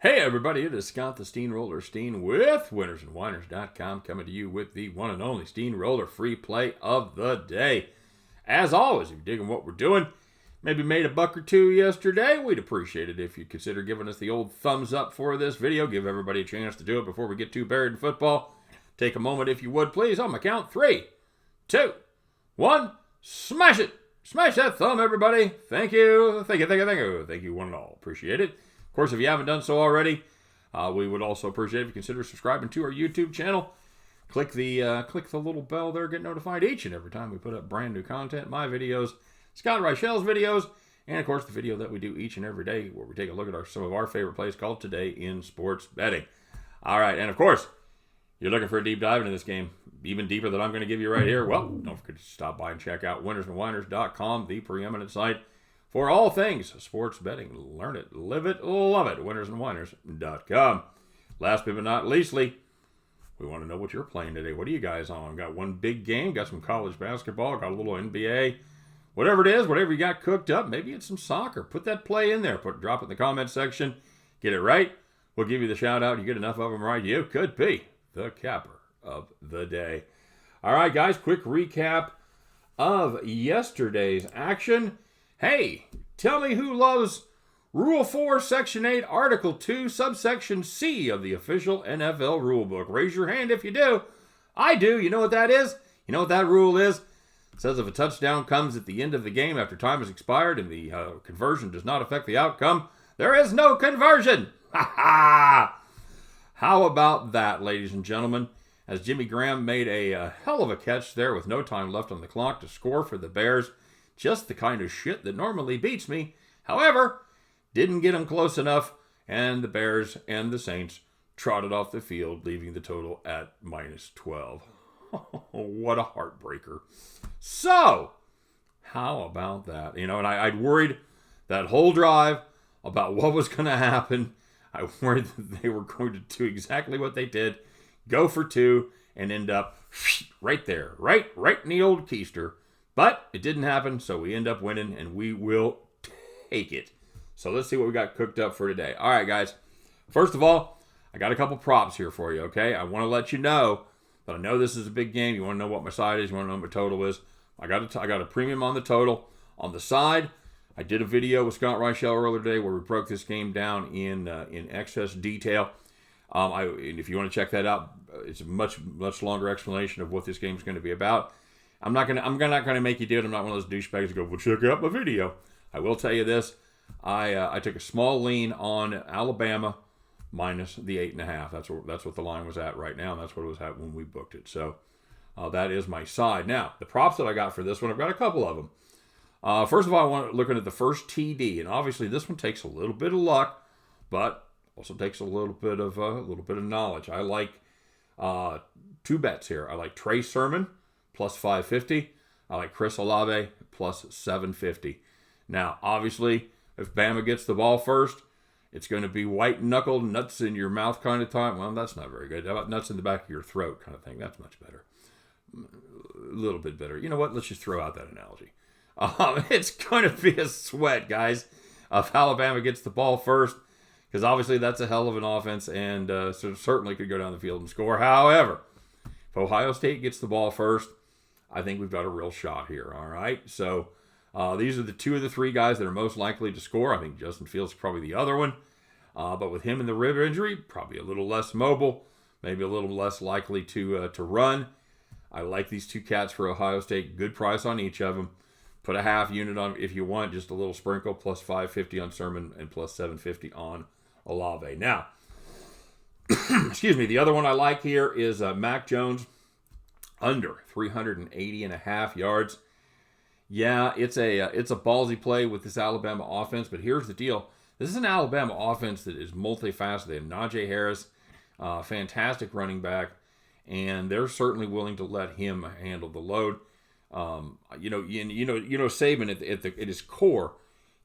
Hey everybody, it is Scott the Steehnroller Steen with winnersandwhiners.com coming to you with the one and only Steehnroller free play of the day. As always, if you're digging what we're doing, maybe made a buck or two yesterday, we'd appreciate it if you consider giving us the old thumbs up for this video. Give everybody a chance to do it before we get too buried in football. Take a moment if you would, please. On my count, 3, 2, 1, smash it! Smash that thumb, everybody. Thank you. Thank you. Thank you, one and all. Appreciate it. Of course, if you haven't done so already, we would also appreciate if you consider subscribing to our YouTube channel. Click the little bell there, get notified each and every time we put up brand new content. My videos, Scott Reichel's videos, and of course the video that we do each and every day where we take a look at some of our favorite plays called Today in Sports Betting. All right, and of course, you're looking for a deep dive into this game, even deeper than I'm going to give you right here. Well, don't forget to stop by and check out winnersandwhiners.com, the preeminent site for all things sports betting. Learn it, live it, love it. Winnersandwhiners.com. Last but not leastly, we want to know what you're playing today. What are you guys on? Got one big game, got some college basketball, got a little NBA. Whatever it is, whatever you got cooked up, maybe it's some soccer. Put that play in there. Drop it in the comment section. Get it right. We'll give you the shout out. You get enough of them right, you could be the capper of the day. All right, guys, quick recap of yesterday's action. Hey, tell me who loves Rule 4, Section 8, Article 2, Subsection C of the official NFL rulebook. Raise your hand if you do. I do. You know what that is? You know what that rule is? It says if a touchdown comes at the end of the game after time has expired and the conversion does not affect the outcome, there is no conversion. Ha ha! How about that, ladies and gentlemen? As Jimmy Graham made a hell of a catch there with no time left on the clock to score for the Bears. Just the kind of shit that normally beats me. However, didn't get him close enough, and the Bears and the Saints trotted off the field, leaving the total at -12. What a heartbreaker. So, how about that? You know, and I'd worried that whole drive about what was going to happen. I worried that they were going to do exactly what they did, go for 2, and end up right there, right in the old keister. But it didn't happen, so we end up winning, and we will take it. So let's see what we got cooked up for today. All right, guys. First of all, I got a couple props here for you, okay? I want to let you know that I know this is a big game. You want to know what my side is. You want to know what my total is. I got a premium on the total. On the side, I did a video with Scott Reichel earlier today where we broke this game down in excess detail. And if you want to check that out, it's a much longer explanation of what this game is going to be about. I'm not gonna make you do it. I'm not one of those douchebags who go, well, check out my video. I will tell you this. I took a small lean on Alabama minus the 8.5. That's what the line was at right now, and that's what it was at when we booked it. So that is my side. Now, the props that I got for this one, I've got a couple of them. First of all, I want to looking at the first TD, and obviously this one takes a little bit of luck, but also takes a little bit of knowledge. I like 2 bets here. I like Trey Sermon plus 550. I like Chris Olave plus 750. Now, obviously, if Bama gets the ball first, it's going to be white-knuckled, nuts in your mouth kind of time. Well, that's not very good. How about nuts in the back of your throat kind of thing? That's much better. A little bit better. You know what? Let's just throw out that analogy. It's going to be a sweat, guys, if Alabama gets the ball first, because obviously that's a hell of an offense, and so certainly could go down the field and score. However, if Ohio State gets the ball first, I think we've got a real shot here, all right? So these are the 2 of the 3 guys that are most likely to score. I think Justin Fields is probably the other one. But with him in the rib injury, probably a little less mobile, maybe a little less likely to run. I like these 2 cats for Ohio State. Good price on each of them. Put a half unit on if you want, just a little sprinkle, plus 550 on Sermon and plus 750 on Olave. Now, excuse me, the other one I like here is Mac Jones under 380.5 yards. Yeah, it's a ballsy play with this Alabama offense, but here's the deal. This is an Alabama offense that is multifaceted. They have Najee Harris, fantastic running back, and they're certainly willing to let him handle the load. You know, Saban at his core,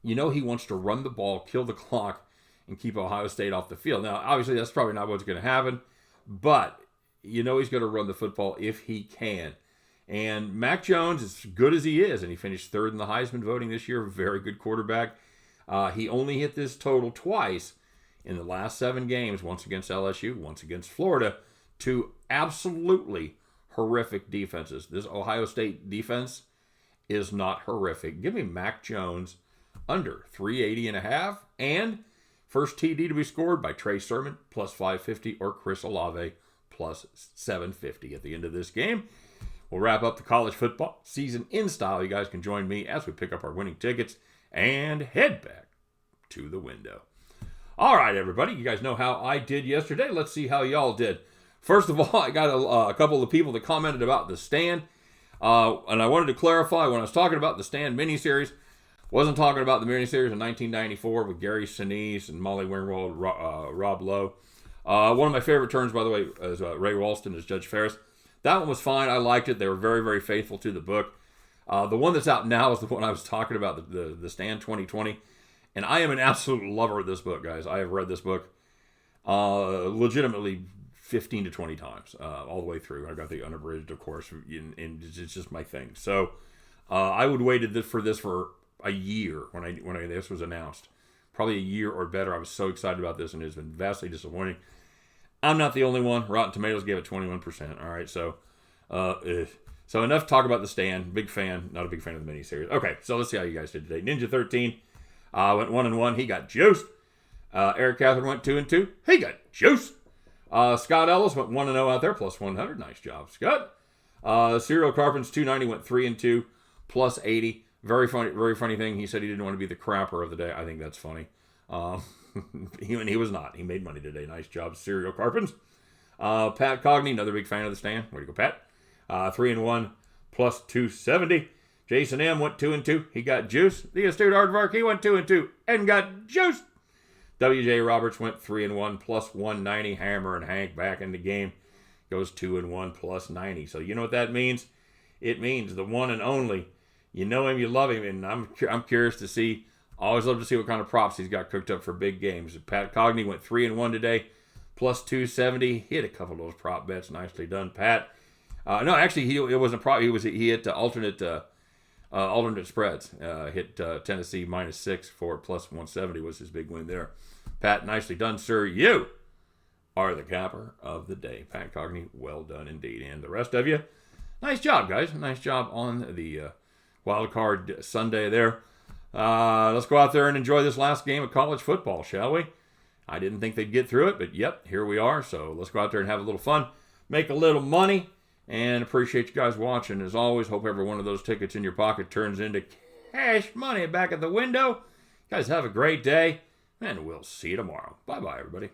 he wants to run the ball, kill the clock, and keep Ohio State off the field. Now, obviously, that's probably not what's going to happen, but he's going to run the football if he can. And Mac Jones, as good as he is, and he finished 3rd in the Heisman voting this year, very good quarterback. He only hit this total twice in the last 7 games, once against LSU, once against Florida, 2 absolutely horrific defenses. This Ohio State defense is not horrific. Give me Mac Jones under 380.5 and first TD to be scored by Trey Sermon plus 550 or Chris Olave plus 750 at the end of this game. We'll wrap up the college football season in style. You guys can join me as we pick up our winning tickets and head back to the window. All right, everybody. You guys know how I did yesterday. Let's see how y'all did. First of all, I got a couple of people that commented about The Stand. And I wanted to clarify, when I was talking about The Stand miniseries, wasn't talking about the miniseries in 1994 with Gary Sinise and Molly Ringwald, Rob Lowe. One of my favorite turns, by the way, is Ray Walston as Judge Ferris. That one was fine. I liked it. They were very, very faithful to the book. The one that's out now is the one I was talking about, the Stand 2020. And I am an absolute lover of this book, guys. I have read this book legitimately 15 to 20 times all the way through. I got the unabridged, of course, and it's just my thing. So I would waited for this for a year when this was announced. Probably a year or better. I was so excited about this, and it's been vastly disappointing. I'm not the only one. Rotten Tomatoes gave it 21%. All right, so enough talk about The Stand. Big fan. Not a big fan of the miniseries. Okay, so let's see how you guys did today. Ninja 13 went 1-1. He got juiced. Eric Catherine went 2-2. He got juiced. Scott Ellis went 1-0 out there, plus 100. Nice job, Scott. Cyril Carpens 290 went 3-2, plus 80. Very funny thing. He said he didn't want to be the crapper of the day. I think that's funny. He was not. He made money today. Nice job, Cyril Carpens. Pat Cogney, another big fan of The Stand. Way to go, Pat. 3-1, plus 270. Jason M went 2-2. He got juice. The astute Aardvark, he went 2-2 and got juice. WJ Roberts went 3-1, plus 190. Hammer and Hank back in the game. Goes 2-1, plus 90. So you know what that means? It means the one and only. You know him, you love him, and I'm curious to see. Always love to see what kind of props he's got cooked up for big games. Pat Cogney went 3-1 today, plus 270. He hit a couple of those prop bets. Nicely done, Pat. No, actually, it wasn't prop. He hit alternate spreads. Hit Tennessee -6 for plus 170 was his big win there. Pat, nicely done, sir. You are the capper of the day. Pat Cogney, well done indeed. And the rest of you, nice job, guys. Nice job on the Wild Card Sunday there. Let's go out there and enjoy this last game of college football, shall we? I didn't think they'd get through it, but yep, here we are. So let's go out there and have a little fun, make a little money, and appreciate you guys watching. As always, hope every one of those tickets in your pocket turns into cash money back at the window. You guys have a great day, and we'll see you tomorrow. Bye-bye, everybody.